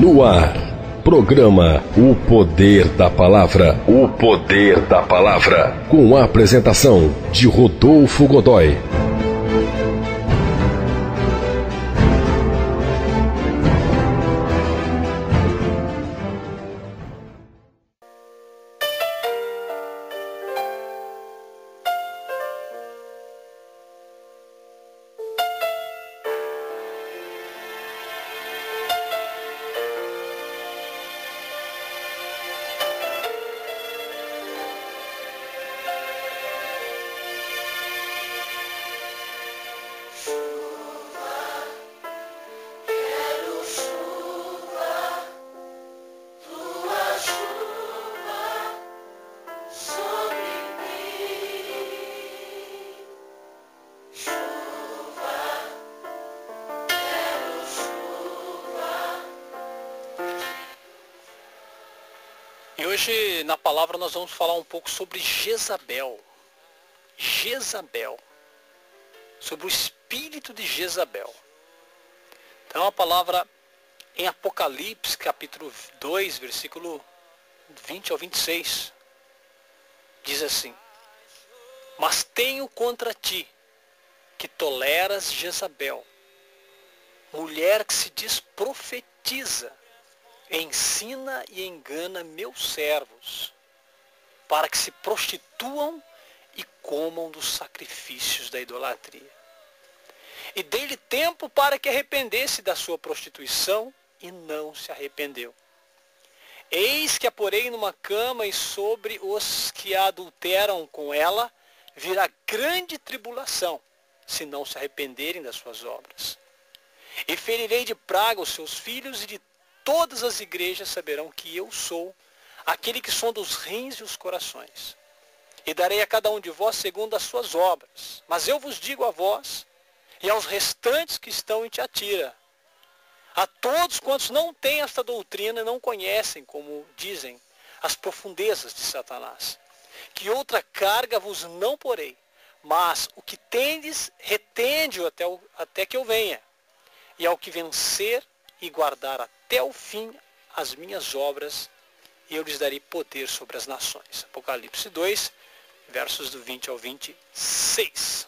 No ar, programa O Poder da Palavra. O Poder da Palavra. Com a apresentação de Rodolfo Godoy. E hoje na palavra nós vamos falar um pouco sobre Jezabel. Sobre o espírito de Jezabel. Então a palavra em Apocalipse, capítulo 2, versículo 20 ao 26, diz assim: Mas tenho contra ti, que toleras Jezabel, mulher que se diz profetiza, ensina e engana meus servos, para que se prostituam e comam dos sacrifícios da idolatria. E dei-lhe tempo para que arrependesse da sua prostituição, e não se arrependeu. Eis que a porei numa cama, e sobre os que a adulteram com ela virá grande tribulação, se não se arrependerem das suas obras. E ferirei de praga os seus filhos, e de todas as igrejas saberão que eu sou aquele que sonda os rins e os corações. E darei a cada um de vós segundo as suas obras. Mas eu vos digo a vós e aos restantes que estão em Tiatira, a todos quantos não têm esta doutrina e não conhecem, como dizem, as profundezas de Satanás, que outra carga vos não porei, mas o que tendes, retende-o até que eu venha. E ao que vencer e guardar até o fim as minhas obras, eu lhes darei poder sobre as nações. Apocalipse 2, versos do 20 ao 26.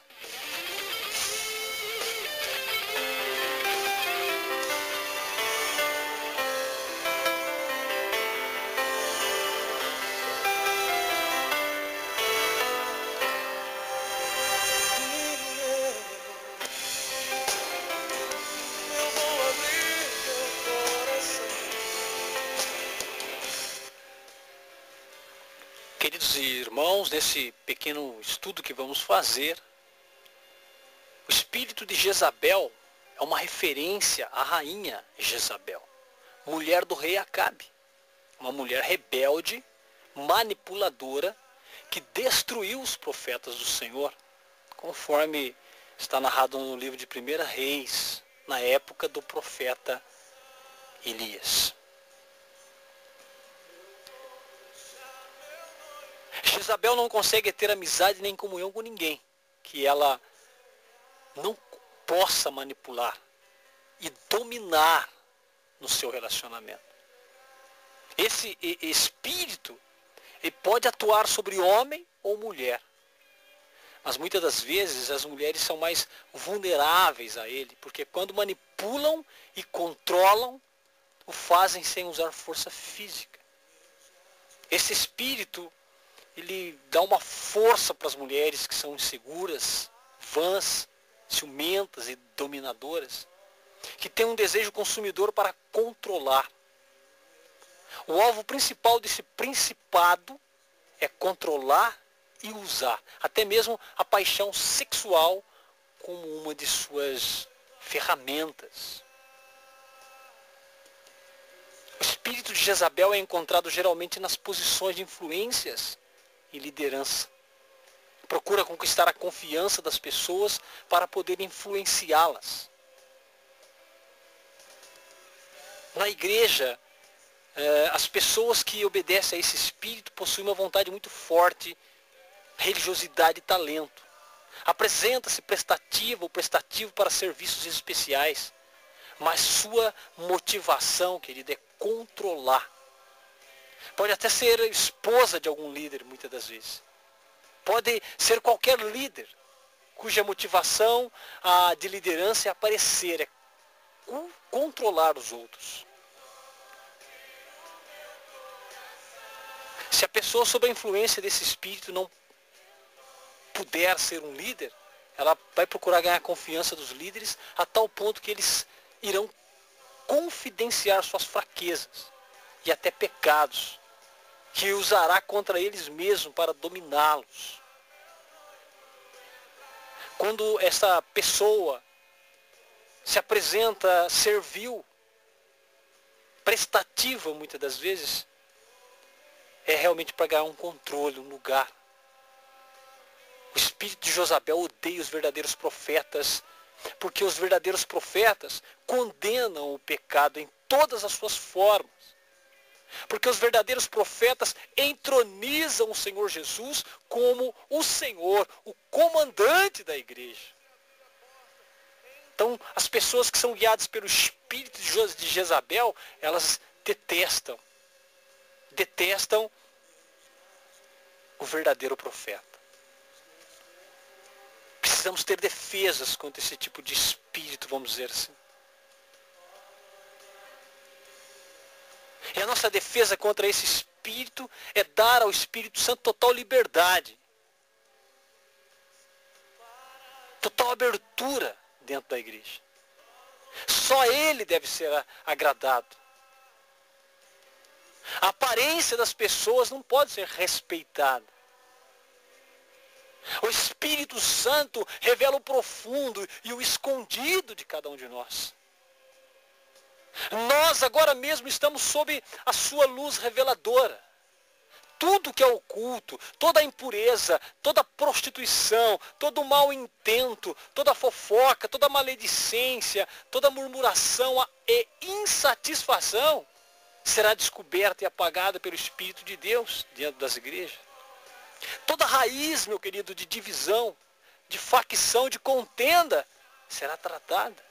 Queridos irmãos, nesse pequeno estudo que vamos fazer, o espírito de Jezabel é uma referência à rainha Jezabel, mulher do rei Acabe, uma mulher rebelde, manipuladora, que destruiu os profetas do Senhor, conforme está narrado no livro de 1 Reis, na época do profeta Elias. Jezabel não consegue ter amizade nem comunhão com ninguém que ela não possa manipular e dominar no seu relacionamento. Esse espírito ele pode atuar sobre homem ou mulher, mas muitas das vezes as mulheres são mais vulneráveis a ele, porque quando manipulam e controlam, o fazem sem usar força física. Esse espírito ele dá uma força para as mulheres que são inseguras, vãs, ciumentas e dominadoras, que têm um desejo consumidor para controlar. O alvo principal desse principado é controlar e usar, até mesmo a paixão sexual como uma de suas ferramentas. O espírito de Jezabel é encontrado geralmente nas posições de influências e liderança. Procura conquistar a confiança das pessoas para poder influenciá-las. Na igreja, as pessoas que obedecem a esse espírito possuem uma vontade muito forte, religiosidade e talento. Apresenta-se prestativa ou prestativo para serviços especiais, mas sua motivação, querido, é controlar. Pode até ser esposa de algum líder, muitas das vezes. Pode ser qualquer líder, cuja motivação de liderança é aparecer, é controlar os outros. Se a pessoa sob a influência desse espírito não puder ser um líder, ela vai procurar ganhar a confiança dos líderes a tal ponto que eles irão confidenciar suas fraquezas e até pecados, que usará contra eles mesmos para dominá-los. Quando essa pessoa se apresenta servil, prestativa muitas das vezes, é realmente para ganhar um controle, um lugar. O espírito de Jezabel odeia os verdadeiros profetas, porque os verdadeiros profetas condenam o pecado em todas as suas formas. Porque os verdadeiros profetas entronizam o Senhor Jesus como o Senhor, o comandante da igreja. Então, as pessoas que são guiadas pelo espírito de Jezabel, elas detestam o verdadeiro profeta. Precisamos ter defesas contra esse tipo de espírito, vamos dizer assim. E a nossa defesa contra esse espírito é dar ao Espírito Santo total liberdade. Total abertura dentro da igreja. Só Ele deve ser agradado. A aparência das pessoas não pode ser respeitada. O Espírito Santo revela o profundo e o escondido de cada um de nós. Nós agora mesmo estamos sob a sua luz reveladora. Tudo que é oculto, toda a impureza, toda a prostituição, todo o mau intento, toda a fofoca, toda a maledicência, toda a murmuração e insatisfação será descoberta e apagada pelo Espírito de Deus dentro das igrejas. Toda raiz, meu querido, de divisão, de facção, de contenda, será tratada.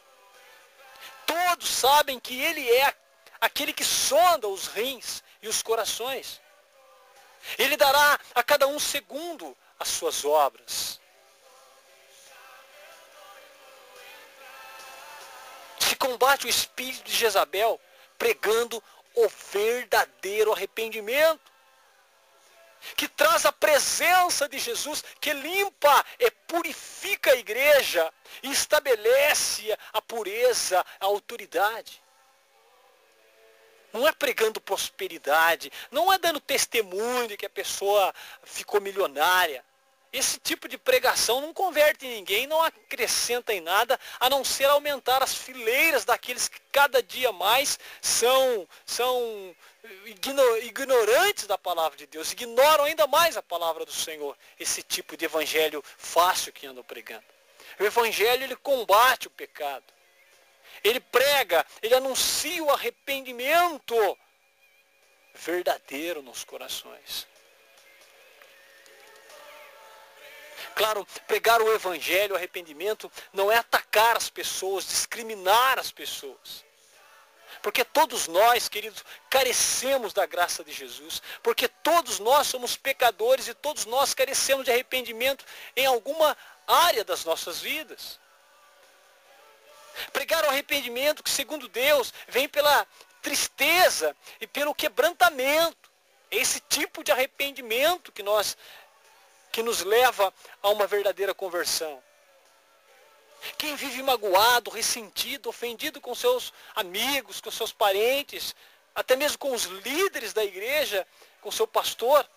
Todos sabem que Ele é aquele que sonda os rins e os corações. Ele dará a cada um segundo as suas obras. Se combate o espírito de Jezabel pregando o verdadeiro arrependimento, que traz a presença de Jesus, que limpa e purifica a igreja e estabelece a pureza, a autoridade. Não é pregando prosperidade, não é dando testemunho de que a pessoa ficou milionária. Esse tipo de pregação não converte ninguém, não acrescenta em nada, a não ser aumentar as fileiras daqueles que cada dia mais são ignorantes da palavra de Deus, ignoram ainda mais a palavra do Senhor. Esse tipo de evangelho fácil que andam pregando. O evangelho, ele combate o pecado. Ele prega, ele anuncia o arrependimento verdadeiro nos corações. Claro, pregar o evangelho, o arrependimento, não é atacar as pessoas, discriminar as pessoas. Porque todos nós, queridos, carecemos da graça de Jesus. Porque todos nós somos pecadores e todos nós carecemos de arrependimento em alguma área das nossas vidas. Pregar o arrependimento que, segundo Deus, vem pela tristeza e pelo quebrantamento. Esse tipo de arrependimento que nos leva a uma verdadeira conversão. Quem vive magoado, ressentido, ofendido com seus amigos, com seus parentes, até mesmo com os líderes da igreja, com seu pastor,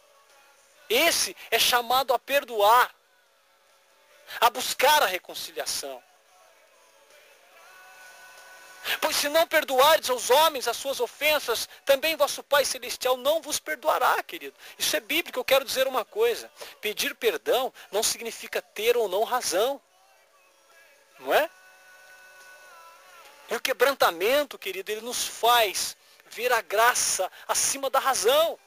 esse é chamado a perdoar, a buscar a reconciliação. Pois se não perdoardes aos homens as suas ofensas, também vosso Pai Celestial não vos perdoará, querido. Isso é bíblico. Eu quero dizer uma coisa. Pedir perdão não significa ter ou não razão. Não é? E o quebrantamento, querido, ele nos faz ver a graça acima da razão.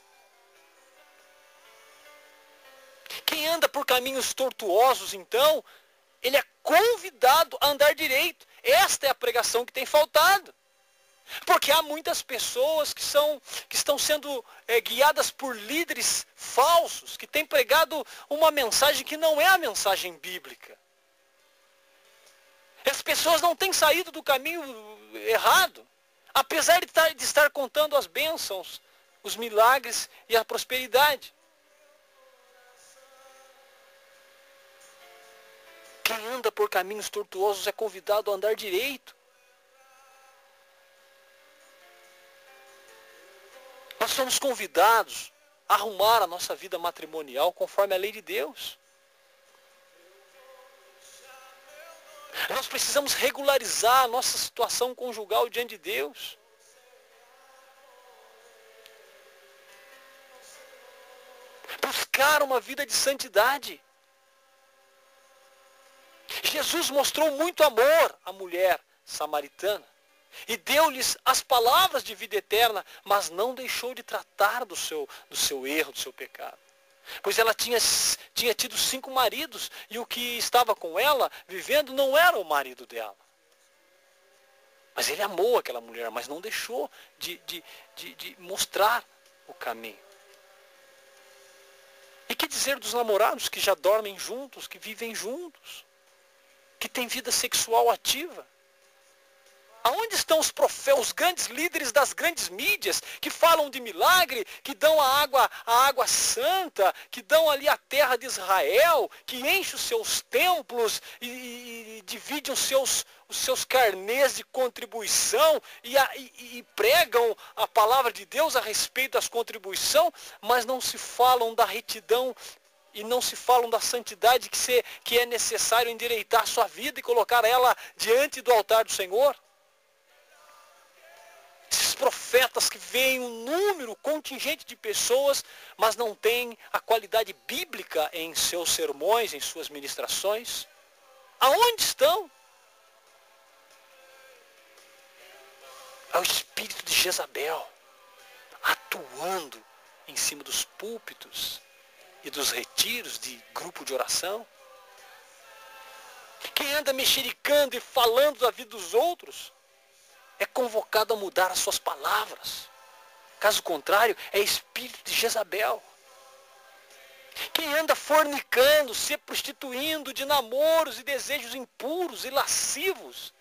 Quem anda por caminhos tortuosos, então, ele é convidado a andar direito. Esta é a pregação que tem faltado. Porque há muitas pessoas que estão sendo guiadas por líderes falsos, que têm pregado uma mensagem que não é a mensagem bíblica. As pessoas não têm saído do caminho errado, apesar de estar contando as bênçãos, os milagres e a prosperidade. Quem anda por caminhos tortuosos é convidado a andar direito. Nós somos convidados a arrumar a nossa vida matrimonial conforme a lei de Deus. Nós precisamos regularizar a nossa situação conjugal diante de Deus. Buscar uma vida de santidade. Jesus mostrou muito amor à mulher samaritana e deu-lhes as palavras de vida eterna, mas não deixou de tratar do seu erro, do seu pecado. Pois ela tinha tido 5 maridos e o que estava com ela vivendo não era o marido dela. Mas ele amou aquela mulher, mas não deixou de mostrar o caminho. E que dizer dos namorados que já dormem juntos, que vivem juntos, que têm vida sexual ativa? Aonde estão os grandes líderes das grandes mídias que falam de milagre, que dão a água santa, que dão ali a terra de Israel, que enchem os seus templos e dividem os seus carnês de contribuição e pregam a palavra de Deus a respeito das contribuições, mas não se falam da retidão e não se falam da santidade que é necessário endireitar sua vida e colocar ela diante do altar do Senhor? Esses profetas que veem um número contingente de pessoas, mas não têm a qualidade bíblica em seus sermões, em suas ministrações. Aonde estão? É o espírito de Jezabel atuando em cima dos púlpitos e dos retiros de grupo de oração. Quem anda mexericando e falando da vida dos outros é convocado a mudar as suas palavras. Caso contrário, é espírito de Jezabel. Quem anda fornicando, se prostituindo de namoros e desejos impuros e lascivos,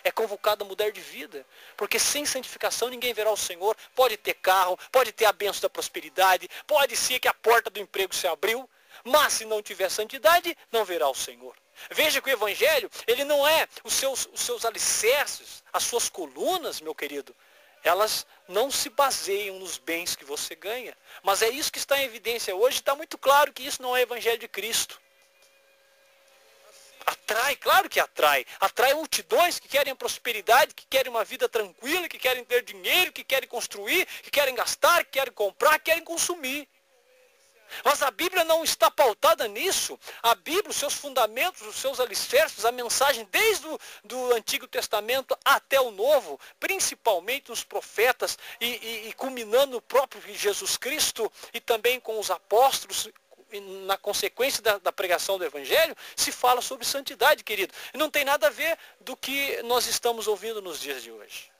é convocado a mudar de vida. Porque sem santificação ninguém verá o Senhor. Pode ter carro, pode ter a bênção da prosperidade, pode ser que a porta do emprego se abriu, mas se não tiver santidade, não verá o Senhor. Veja que o Evangelho, ele não é os seus alicerces, as suas colunas, meu querido. Elas não se baseiam nos bens que você ganha. Mas é isso que está em evidência hoje. Está muito claro que isso não é Evangelho de Cristo. Atrai, claro que atrai. Atrai multidões que querem prosperidade, que querem uma vida tranquila, que querem ter dinheiro, que querem construir, que querem gastar, que querem comprar, que querem consumir. Mas a Bíblia não está pautada nisso. A Bíblia, os seus fundamentos, os seus alicerces, a mensagem desde do Antigo Testamento até o Novo, principalmente nos profetas e culminando no próprio Jesus Cristo e também com os apóstolos, na consequência da pregação do Evangelho, se fala sobre santidade, querido. E não tem nada a ver do que nós estamos ouvindo nos dias de hoje.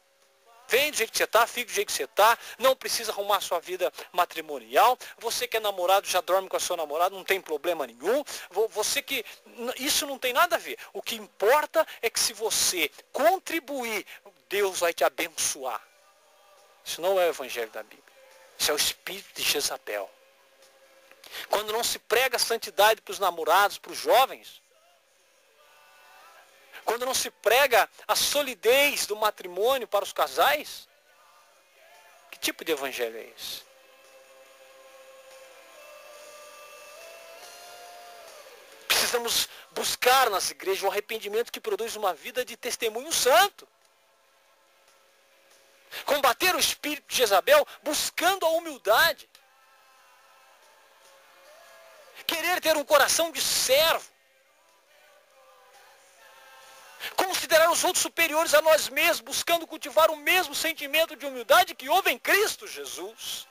Vem do jeito que você está, fica do jeito que você está, não precisa arrumar a sua vida matrimonial. Você que é namorado, já dorme com a sua namorada, não tem problema nenhum. Você que... Isso não tem nada a ver. O que importa é que se você contribuir, Deus vai te abençoar. Isso não é o Evangelho da Bíblia. Isso é o espírito de Jezabel. Quando não se prega santidade para os namorados, para os jovens, quando não se prega a solidez do matrimônio para os casais, que tipo de evangelho é esse? Precisamos buscar nas igrejas o arrependimento que produz uma vida de testemunho santo. Combater o espírito de Jezabel buscando a humildade. Querer ter um coração de servo. Considerar os outros superiores a nós mesmos, buscando cultivar o mesmo sentimento de humildade que houve em Cristo Jesus.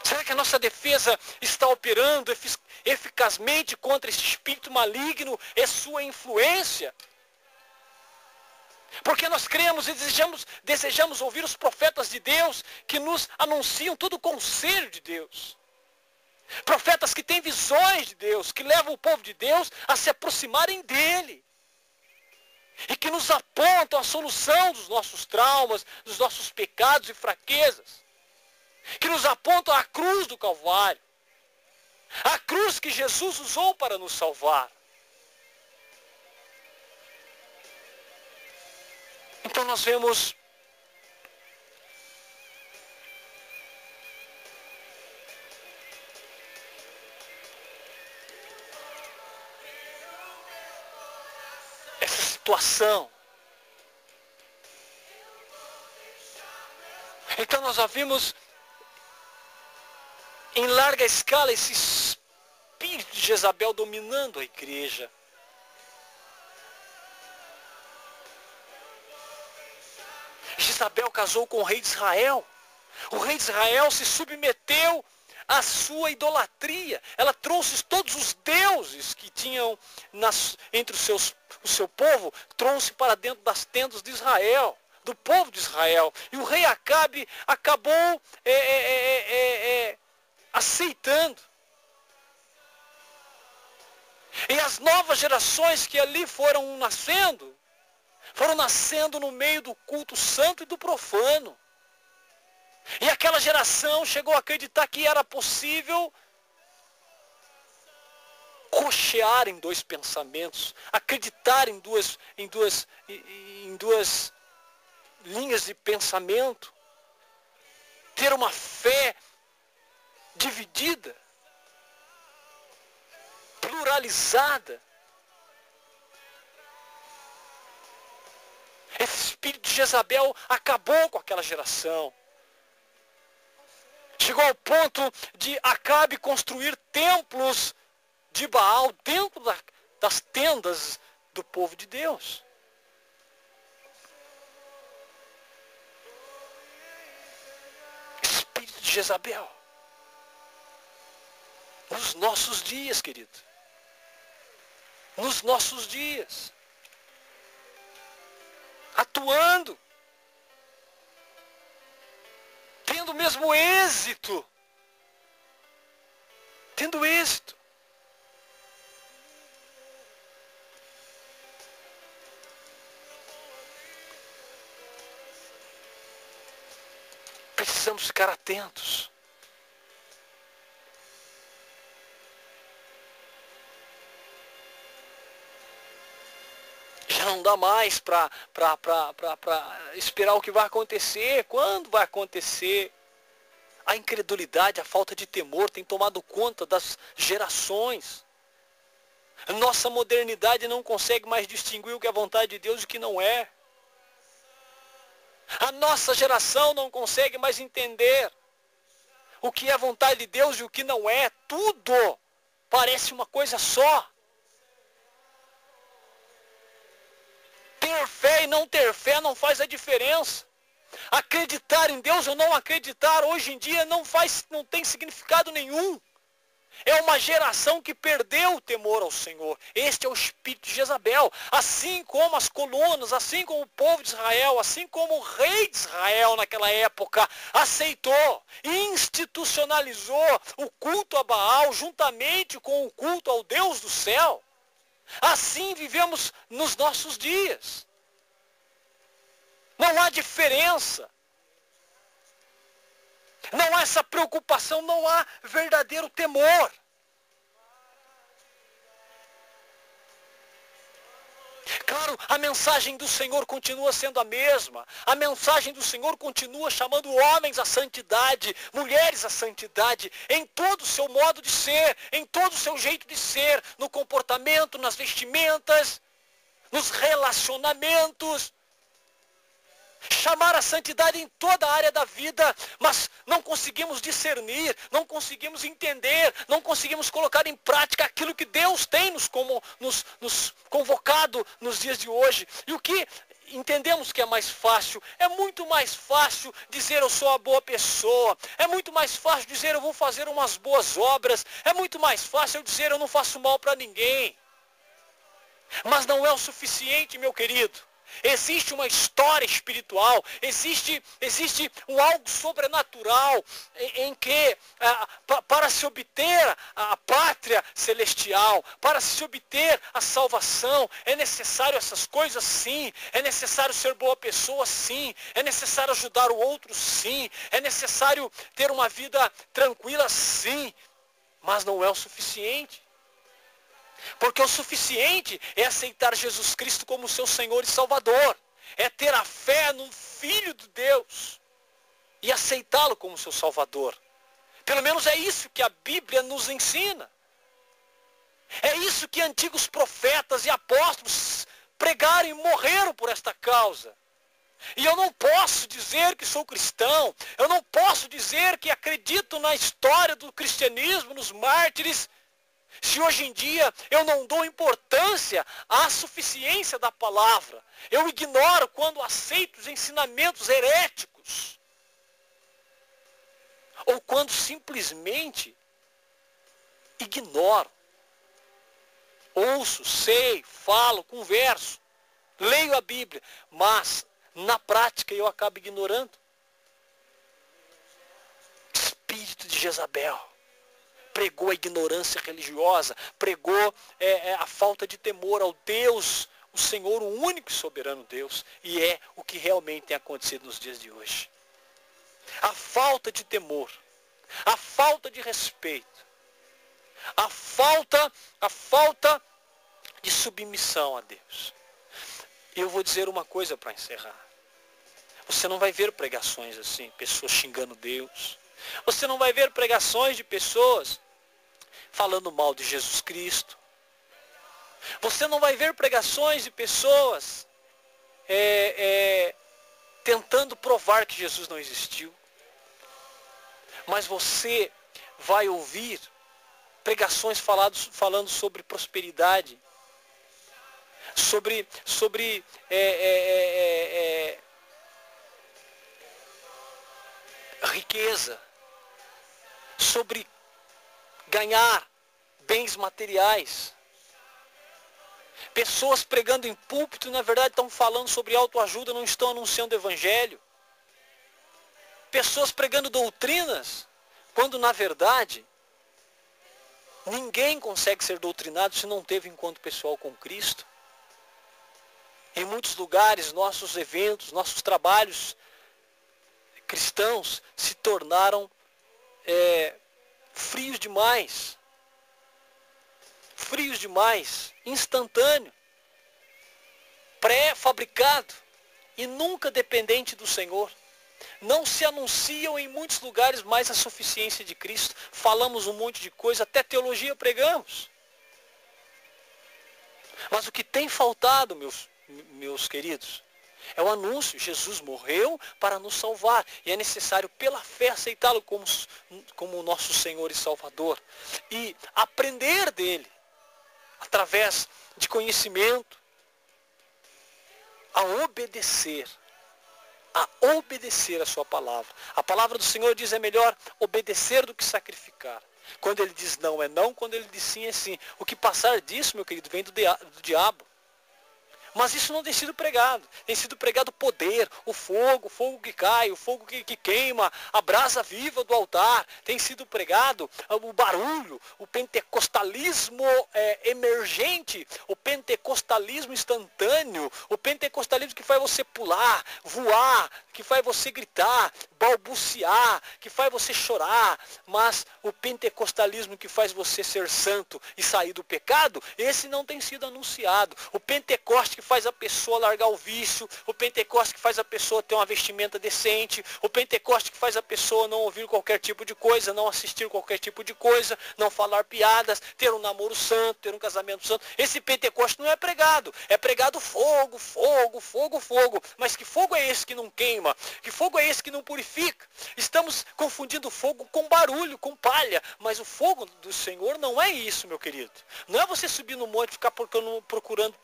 Será que a nossa defesa está operando eficazmente contra esse espírito maligno e sua influência. Porque nós cremos e desejamos ouvir os profetas de Deus que nos anunciam todo o conselho de Deus. Profetas que têm visões de Deus, que levam o povo de Deus a se aproximarem dele. E que nos apontam a solução dos nossos traumas, dos nossos pecados e fraquezas. Que nos apontam a cruz do Calvário. A cruz que Jesus usou para nos salvar. Então nós vemos essa situação. Então nós já vimos em larga escala esse espírito de Jezabel dominando a igreja. Jezabel casou com o rei de Israel. O rei de Israel se submeteu à sua idolatria. Ela trouxe todos os deuses que tinham entre o seu povo, trouxe para dentro das tendas de Israel, do povo de Israel. E o rei Acabe acabou aceitando. E as novas gerações que ali foram nascendo no meio do culto santo e do profano. E aquela geração chegou a acreditar que era possível cochear em dois pensamentos, acreditar em duas linhas de pensamento, ter uma fé dividida, pluralizada. Esse espírito de Jezabel acabou com aquela geração. Chegou ao ponto de Acabe construir templos de Baal dentro das tendas do povo de Deus. Espírito de Jezabel. Nos nossos dias, querido. Nos nossos dias. Atuando, tendo o mesmo êxito, Precisamos ficar atentos. Não dá mais para esperar o que vai acontecer, quando vai acontecer. A incredulidade, a falta de temor tem tomado conta das gerações. A nossa modernidade não consegue mais distinguir o que é vontade de Deus e o que não é. A nossa geração não consegue mais entender o que é vontade de Deus e o que não é. Tudo parece uma coisa só. Ter fé e não ter fé não faz a diferença. Acreditar em Deus ou não acreditar hoje em dia não tem significado nenhum. É uma geração que perdeu o temor ao Senhor. Este é o espírito de Jezabel. Assim como as colunas, assim como o povo de Israel, assim como o rei de Israel naquela época aceitou, institucionalizou o culto a Baal juntamente com o culto ao Deus do céu. Assim vivemos nos nossos dias. Não há diferença. Não há essa preocupação, não há verdadeiro temor. Claro, a mensagem do Senhor continua sendo a mesma. A mensagem do Senhor continua chamando homens à santidade, mulheres à santidade, em todo o seu modo de ser, em todo o seu jeito de ser, no comportamento, nas vestimentas, nos relacionamentos. Chamar a santidade em toda a área da vida, mas não conseguimos discernir, não conseguimos entender, não conseguimos colocar em prática aquilo que Deus tem nos convocado nos dias de hoje. entendemos que é mais fácil. É muito mais fácil dizer eu sou uma boa pessoa. É muito mais fácil dizer eu vou fazer umas boas obras. É muito mais fácil eu dizer eu não faço mal para ninguém. Mas não é o suficiente, meu querido. Existe uma história espiritual, existe um algo sobrenatural em que para se obter a pátria celestial, para se obter a salvação, é necessário essas coisas sim, é necessário ser boa pessoa sim, é necessário ajudar o outro sim, é necessário ter uma vida tranquila sim, mas não é o suficiente. Porque o suficiente é aceitar Jesus Cristo como seu Senhor e Salvador. É ter a fé no Filho de Deus e aceitá-lo como seu Salvador. Pelo menos é isso que a Bíblia nos ensina. É isso que antigos profetas e apóstolos pregaram e morreram por esta causa. E eu não posso dizer que sou cristão, eu não posso dizer que acredito na história do cristianismo, nos mártires, se hoje em dia eu não dou importância à suficiência da palavra. Eu ignoro quando aceito os ensinamentos heréticos. Ou quando simplesmente ignoro. Ouço, sei, falo, converso, leio a Bíblia, mas na prática eu acabo ignorando. Espírito de Jezabel. Pregou a ignorância religiosa, pregou a falta de temor ao Deus, o Senhor, o único e soberano Deus. E é o que realmente tem acontecido nos dias de hoje. A falta de temor, a falta de respeito, a falta de submissão a Deus. E eu vou dizer uma coisa para encerrar. Você não vai ver pregações assim, pessoas xingando Deus. Você não vai ver pregações de pessoas falando mal de Jesus Cristo. Você não vai ver pregações de pessoas tentando provar que Jesus não existiu. Mas você vai ouvir pregações falando sobre prosperidade, sobre riqueza, sobre ganhar bens materiais. Pessoas pregando em púlpito, na verdade estão falando sobre autoajuda, não estão anunciando o evangelho. Pessoas pregando doutrinas, quando na verdade ninguém consegue ser doutrinado se não teve encontro pessoal com Cristo. Em muitos lugares, nossos eventos, nossos trabalhos cristãos se tornaram frios demais, instantâneo, pré-fabricado e nunca dependente do Senhor. Não se anunciam em muitos lugares mais a suficiência de Cristo. Falamos um monte de coisa, até teologia pregamos. Mas o que tem faltado, meus queridos, é o anúncio. Jesus morreu para nos salvar. E é necessário, pela fé, aceitá-lo como nosso Senhor e Salvador. E aprender dele, através de conhecimento, a obedecer a sua palavra. A palavra do Senhor diz: é melhor obedecer do que sacrificar. Quando ele diz não, é não. Quando ele diz sim, é sim. O que passar disso, meu querido, vem do diabo. Mas isso não tem sido pregado. Tem sido pregado o poder, o fogo que cai, o fogo que queima, a brasa viva do altar. Tem sido pregado o barulho, o pentecostalismo emergente, o pentecostalismo instantâneo, o pentecostalismo que faz você pular, voar, que faz você gritar, balbuciar, que faz você chorar. Mas o pentecostalismo que faz você ser santo e sair do pecado, esse não tem sido anunciado. O Pentecoste que faz a pessoa largar o vício, o Pentecoste que faz a pessoa ter uma vestimenta decente, o Pentecoste que faz a pessoa não ouvir qualquer tipo de coisa, não assistir qualquer tipo de coisa, não falar piadas, ter um namoro santo, ter um casamento santo. Esse Pentecoste não é pregado. É pregado fogo, fogo, fogo, fogo. Mas que fogo é esse que não queima? Que fogo é esse que não purifica? significa. Estamos confundindo fogo com barulho, com palha. Mas o fogo do Senhor não é isso, meu querido. Não é você subir no monte e ficar procurando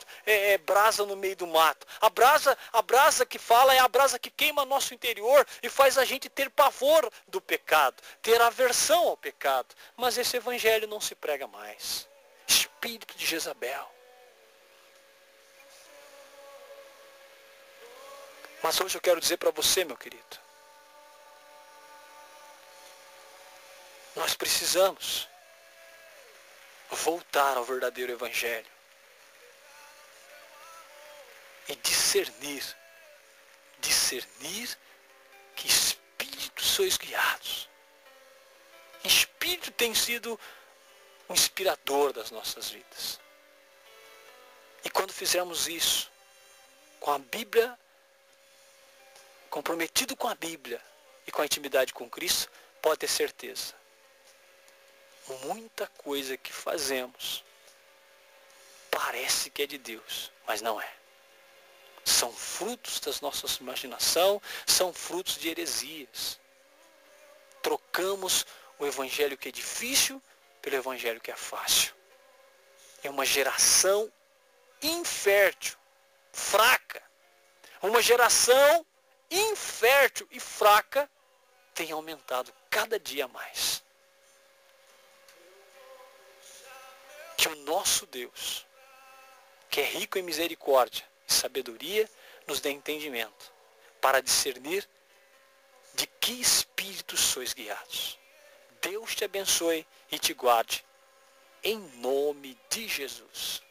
brasa no meio do mato. A brasa que fala é a brasa que queima nosso interior e faz a gente ter pavor do pecado, ter aversão ao pecado. Mas esse evangelho não se prega mais. Espírito de Jezabel. Mas hoje eu quero dizer para você, meu querido, nós precisamos voltar ao verdadeiro evangelho e discernir que espírito sois guiados. Espírito tem sido o inspirador das nossas vidas. E quando fizermos isso, com a Bíblia, comprometido com a Bíblia e com a intimidade com Cristo, pode ter certeza. Muita coisa que fazemos parece que é de Deus, mas não é. São frutos das nossas imaginação, são frutos de heresias. Trocamos o evangelho que é difícil pelo evangelho que é fácil. É uma geração infértil, fraca. Uma geração infértil e fraca tem aumentado cada dia mais. Que o nosso Deus, que é rico em misericórdia e sabedoria, nos dê entendimento para discernir de que espíritos sois guiados. Deus te abençoe e te guarde, em nome de Jesus.